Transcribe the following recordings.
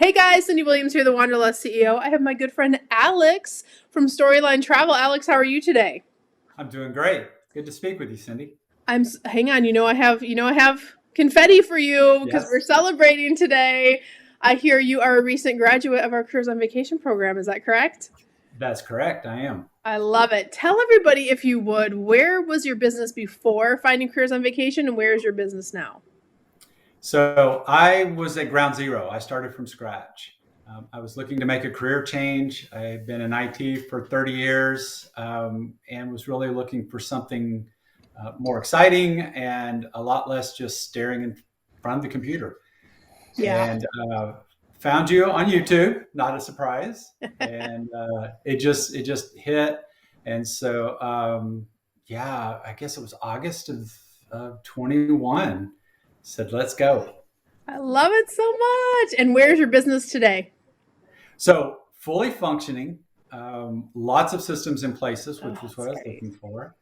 Hey guys, Cyndi Williams here, the Wanderlust CEO. I have my good friend Alex from Storyline Travel. Alex, how are you today? I'm doing great. Good to speak with you, Cyndi. Hang on, I have confetti for you because we're Yes, celebrating today. I hear you are a recent graduate of our Careers on Vacation program. Is that correct? that's correct. I am. I love it. Tell everybody, if you would, where was your business before finding Careers on Vacation and where is your business now? So I was at ground zero. I started from scratch. I was looking to make a career change. I've been in IT for 30 years and was really looking for something more exciting and a lot less just staring in front of the computer. Yeah. And found you on YouTube, not a surprise. And it just hit. And so yeah, I guess it was August of 21. Said, let's go. I love it so much. And where's your business today? So fully functioning, lots of systems in places, Oh, which was that's what I was great. looking for.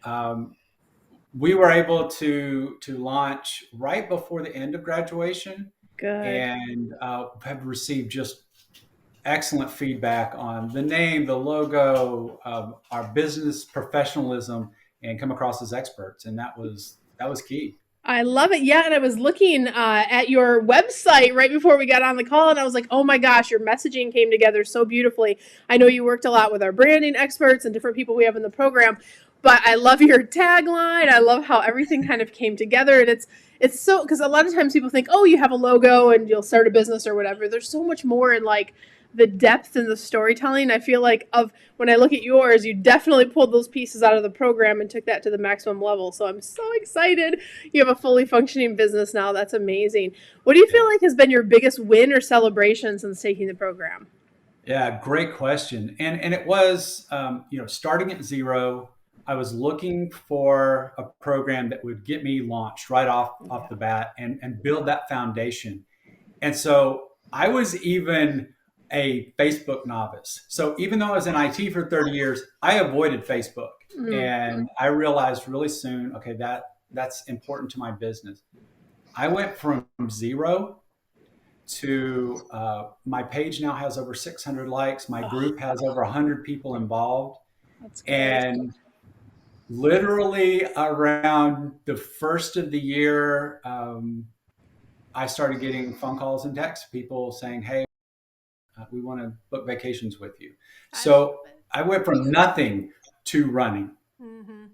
Um, we were able to launch right before the end of graduation, Good. and have received just excellent feedback on the name, the logo, our business professionalism, and come across as experts. And that was key. I love it. Yeah, and I was looking at your website right before we got on the call, and I was like, "Oh my gosh, your messaging came together so beautifully." I know you worked a lot with our branding experts and different people we have in the program, but I love your tagline. I love how everything kind of came together, and it's so because a lot of times people think, "Oh, you have a logo and you'll start a business or whatever." There's so much more in like the depth and the storytelling. I feel like of when I look at yours, you definitely pulled those pieces out of the program and took that to the maximum level. So I'm so excited you have a fully functioning business now. That's amazing. What do you feel Yeah. like has been your biggest win or celebration since taking the program? Yeah, great question. And it was, starting at zero. I was looking for a program that would get me launched right off Yeah. the bat and build that foundation. And so I was even a Facebook novice. So even though I was in IT for 30 years, I avoided Facebook. Mm. And I realized really soon, okay, that's important to my business. I went from zero to my page now has over 600 likes. My Oh, group has over 100 people involved. that's good. And literally around the first of the year, I started getting phone calls and texts, people saying, hey, we want to book vacations with you. I love So it. I went from nothing to running. Mm-hmm.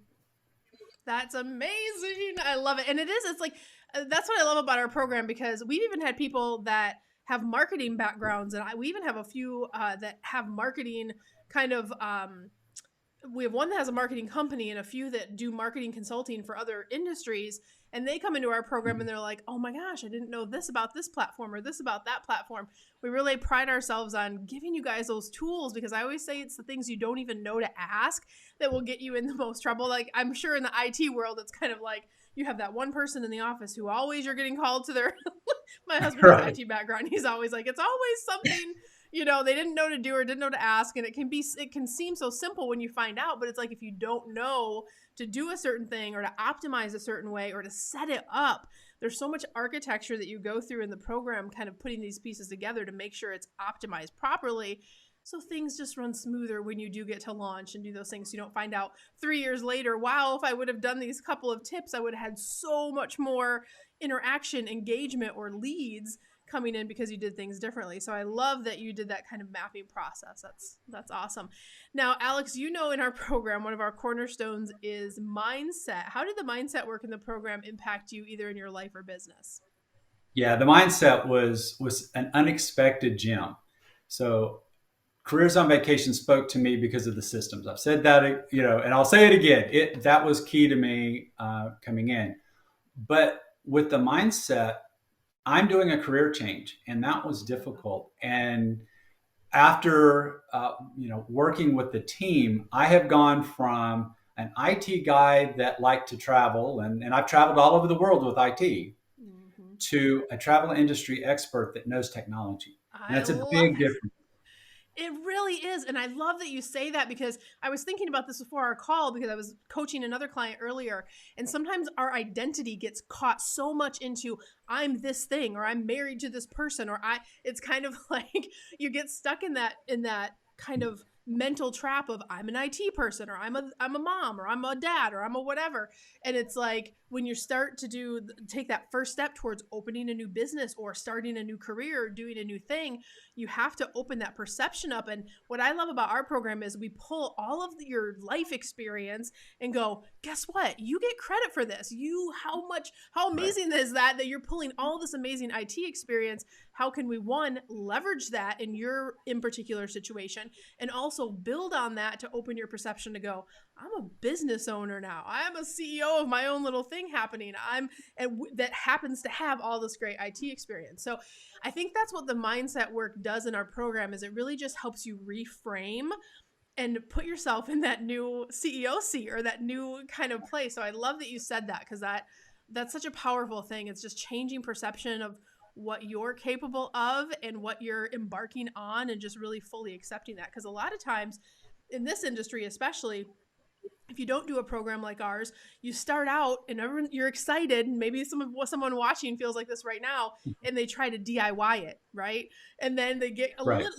That's amazing. I love it. And it is, it's like, that's what I love about our program because we've even had people that have marketing backgrounds. And we even have a few that have marketing kind of we have one that has a marketing company and a few that do marketing consulting for other industries, and they come into our program and they're like, oh my gosh, I didn't know this about this platform or this about that platform. We really pride ourselves on giving you guys those tools because I always say it's the things you don't even know to ask that will get you in the most trouble. Like I'm sure in the IT world it's kind of like you have that one person in the office who always you're getting called to their my husband has Right. IT background. He's always like, it's always something, they didn't know to do or didn't know to ask. And it can seem so simple when you find out, but it's like if you don't know to do a certain thing or to optimize a certain way or to set it up, there's so much architecture that you go through in the program, kind of putting these pieces together to make sure it's optimized properly. So things just run smoother when you do get to launch and do those things. So you don't find out 3 years later, wow, if I would have done these couple of tips, I would have had so much more interaction, engagement, or leads coming in because you did things differently. So I love that you did that kind of mapping process. That's awesome. Now, Alex, in our program, one of our cornerstones is mindset. How did the mindset work in the program impact you either in your life or business? Yeah, the mindset was an unexpected gem. So careers on vacation spoke to me because of the systems. I've said that, and I'll say it again. That was key to me coming in. But with the mindset, I'm doing a career change, and that was difficult. And after working with the team, I have gone from an IT guy that liked to travel, and I've traveled all over the world with IT, Mm-hmm. to a travel industry expert that knows technology, and I that's a love big it. difference. It really is. And I love that you say that, because I was thinking about this before our call, because I was coaching another client earlier. And sometimes our identity gets caught so much into, I'm this thing, or I'm married to this person, or it's kind of like you get stuck in that kind of mental trap of, I'm an IT person, or I'm a mom, or I'm a dad, or I'm a whatever. And it's like, when you start to take that first step towards opening a new business or starting a new career or doing a new thing, you have to open that perception up. And what I love about our program is we pull all of your life experience and go, guess what? You get credit for this. How Right. amazing is that you're pulling all this amazing IT experience. How can we, one, leverage that in your in particular situation, and also build on that to open your perception to go, I'm a business owner now. I am a CEO of my own little thing happening. That happens to have all this great IT experience. So I think that's what the mindset work does in our program, is it really just helps you reframe and put yourself in that new CEO seat, or that new kind of place. So I love that you said that, because that's such a powerful thing. It's just changing perception of what you're capable of and what you're embarking on, and just really fully accepting that. Because a lot of times in this industry, especially, if you don't do a program like ours, you start out and you're excited. And maybe someone watching feels like this right now, and they try to DIY it, right? And then Right.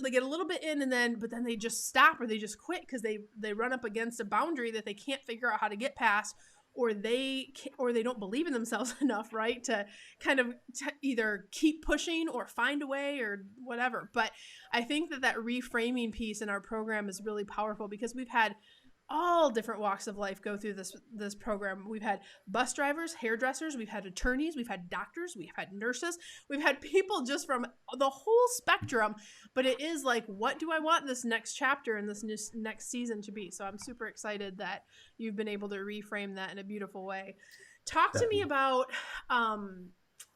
they get a little bit in, and then they just stop, or they just quit, because they run up against a boundary that they can't figure out how to get past, or they don't believe in themselves enough, right, to kind of either keep pushing or find a way or whatever. But I think that reframing piece in our program is really powerful, because we've had all different walks of life go through this program. We've had bus drivers, hairdressers, we've had attorneys, we've had doctors, we've had nurses, we've had people just from the whole spectrum. But it is like, what do I want this next chapter and this next season to be? So I'm super excited that you've been able to reframe that in a beautiful way. Talk to me Definitely. about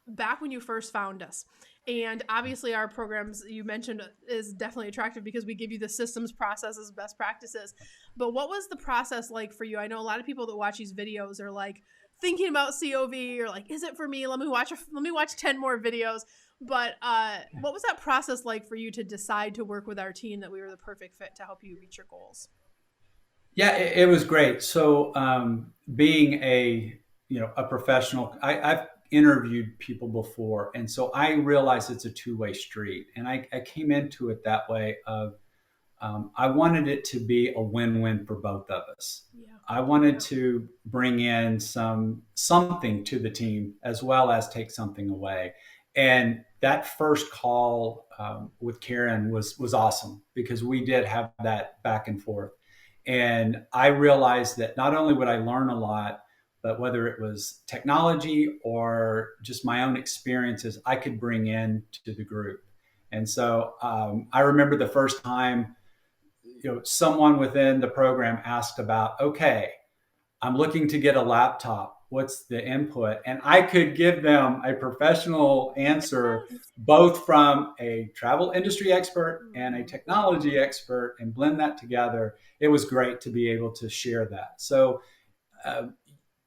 back when you first found us. And obviously, our programs you mentioned is definitely attractive, because we give you the systems, processes, best practices. But what was the process like for you? I know a lot of people that watch these videos are like thinking about COV, or like, is it for me? Let me watch 10 more videos. But what was that process like for you to decide to work with our team, that we were the perfect fit to help you reach your goals? Yeah, it was great. So, being a professional, I've interviewed people before, and so I realized it's a two-way street. And I came into it that way of I wanted it to be a win-win for both of us. Yeah. I wanted Yeah. to bring in something to the team as well as take something away. And that first call with Karen was awesome, because we did have that back and forth. And I realized that not only would I learn a lot, but whether it was technology or just my own experiences, I could bring in to the group. And so I remember the first time, someone within the program asked about, okay, I'm looking to get a laptop. What's the input? And I could give them a professional answer, Yes. both from a travel industry expert and a Mm-hmm. technology expert, and blend that together. It was great to be able to share that. So uh,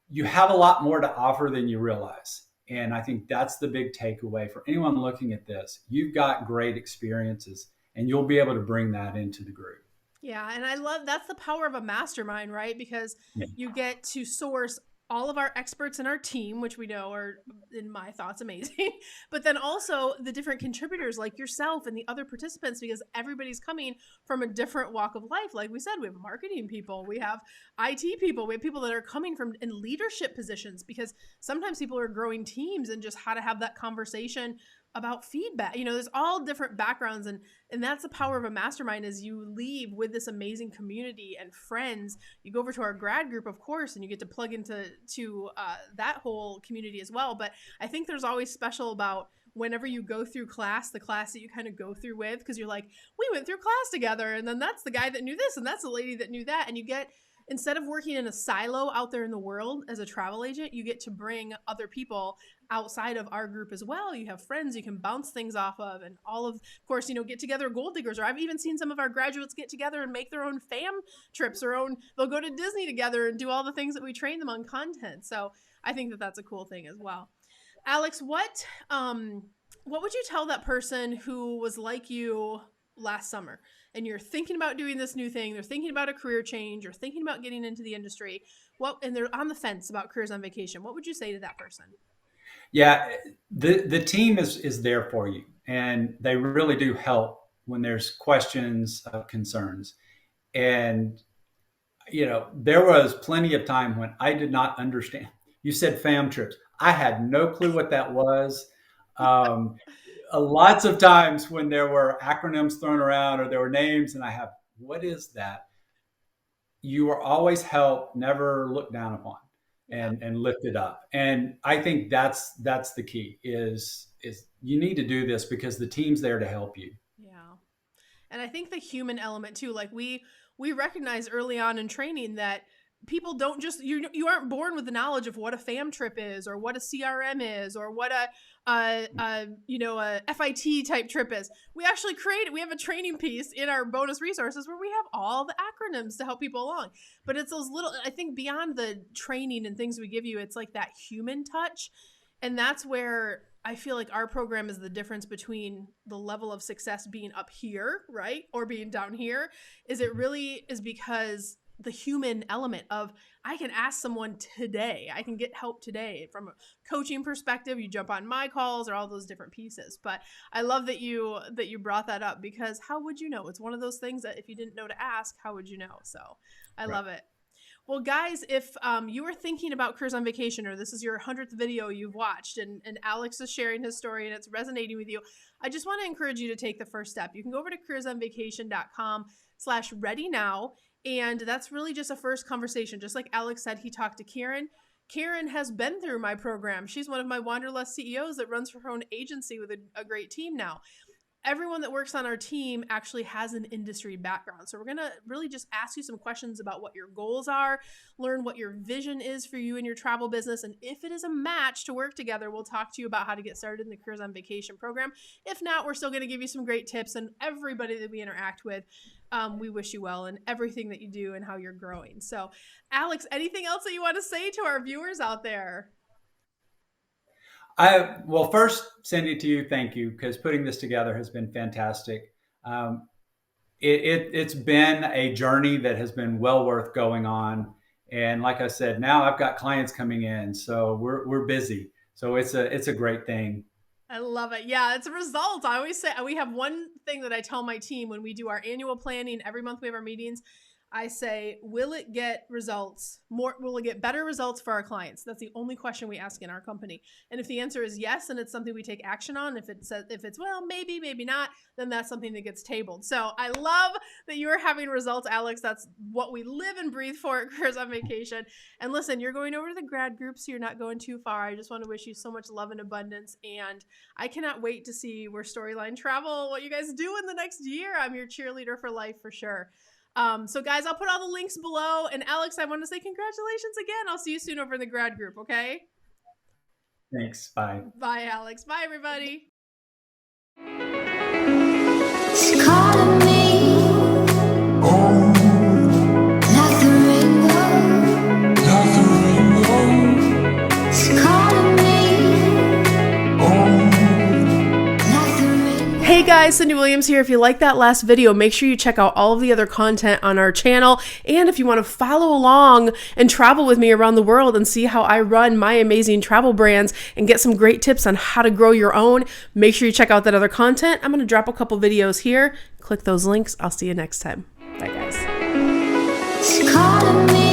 you have a lot more to offer than you realize. And I think that's the big takeaway for anyone looking at this. You've got great experiences, and you'll be able to bring that into the group. Yeah, and I love that's the power of a mastermind, right? Because Yeah. you get to source all of our experts in our team, which we know are, in my thoughts, amazing. But then also the different contributors like yourself and the other participants, because everybody's coming from a different walk of life. Like we said, we have marketing people, we have IT people, we have people that are coming from in leadership positions, because sometimes people are growing teams, and just how to have that conversation about feedback. There's all different backgrounds, and that's the power of a mastermind, is you leave with this amazing community and friends. You go over to our grad group, of course, and you get to plug into that whole community as well. But I think there's always special about whenever you go through the class that you kind of go through with, because you're like, we went through class together, and then that's the guy that knew this, and that's the lady that knew that. And you get, instead of working in a silo out there in the world as a travel agent, you get to bring other people outside of our group as well. You have friends you can bounce things off of, and of course, get together gold diggers. Or I've even seen some of our graduates get together and make their own fam trips, they'll go to Disney together and do all the things that we train them on content. So I think that that's a cool thing as well. Alex, what would you tell that person who was like you last summer and you're thinking about doing this new thing, they're thinking about a career change, or thinking about getting into the industry, and they're on the fence about careers on vacation, what would you say to that person? Yeah, the team is there for you, and they really do help when there's questions, concerns. And there was plenty of time when I did not understand. You said fam trips. I had no clue what that was. Um, Lots of times when there were acronyms thrown around or there were names, and I have, what is that? You are always helped, never looked down upon, Yeah. and lifted up. And I think that's the key is you need to do this because the team's there to help you. Yeah. And I think the human element too, like we recognize early on in training that people don't just, you aren't born with the knowledge of what a fam trip is, or what a CRM is, or what a FIT type trip is. We actually we have a training piece in our bonus resources where we have all the acronyms to help people along. But it's those little, I think beyond the training and things we give you, it's like that human touch. And that's where I feel like our program is the difference between the level of success being up here, right? Or being down here. It really is because the human element of, I can ask someone today, I can get help today from a coaching perspective. You jump on my calls, or all those different pieces. But I love that you brought that up, because how would you know? It's one of those things that if you didn't know to ask, how would you know? So I love it. Well, guys, if you were thinking about careers on vacation, or this is your 100th video you've watched, and Alex is sharing his story and it's resonating with you, I just want to encourage you to take the first step. You can go over to careersonvacation.com/ready now. And that's really just a first conversation. Just like Alex said, he talked to Karen. Karen has been through my program. She's one of my Wanderlust CEOs that runs her own agency with a great team now. Everyone that works on our team actually has an industry background. So we're going to really just ask you some questions about what your goals are, learn what your vision is for you and your travel business. And if it is a match to work together, we'll talk to you about how to get started in the Careers on Vacation program. If not, we're still going to give you some great tips. And everybody that we interact with, we wish you well in everything that you do and how you're growing. So Alex, anything else that you want to say to our viewers out there? Well, first, Cyndi, to you, thank you, because putting this together has been fantastic. It's been a journey that has been well worth going on. And like I said, now I've got clients coming in, so we're busy. So it's a great thing. I love it. Yeah, it's a result. I always say, we have one thing that I tell my team when we do our annual planning. Every month we have our meetings. I say, will it get results? Will it get better results for our clients? That's the only question we ask in our company. And if the answer is yes, then it's something we take action on. If it's well, maybe not, then that's something that gets tabled. So I love that you're having results, Alex. That's what we live and breathe for at Careers on Vacation. And listen, you're going over to the grad group, so you're not going too far. I just want to wish you so much love and abundance. And I cannot wait to see where Storyline Travel, what you guys do in the next year. I'm your cheerleader for life for sure. So guys, I'll put all the links below. And Alex, I want to say congratulations again. I'll see you soon over in the grad group, okay? Thanks. Bye. Bye, Alex. Bye, everybody. She's calling me, like the rainbow, She's calling me, like the rainbow. Hey guys, Cyndi Williams here. If you like that last video, make sure you check out all of the other content on our channel. And if you want to follow along and travel with me around the world and see how I run my amazing travel brands and get some great tips on how to grow your own, make sure you check out that other content. I'm going to drop a couple videos here. Click those links. I'll see you next time. Bye guys. She's calling me.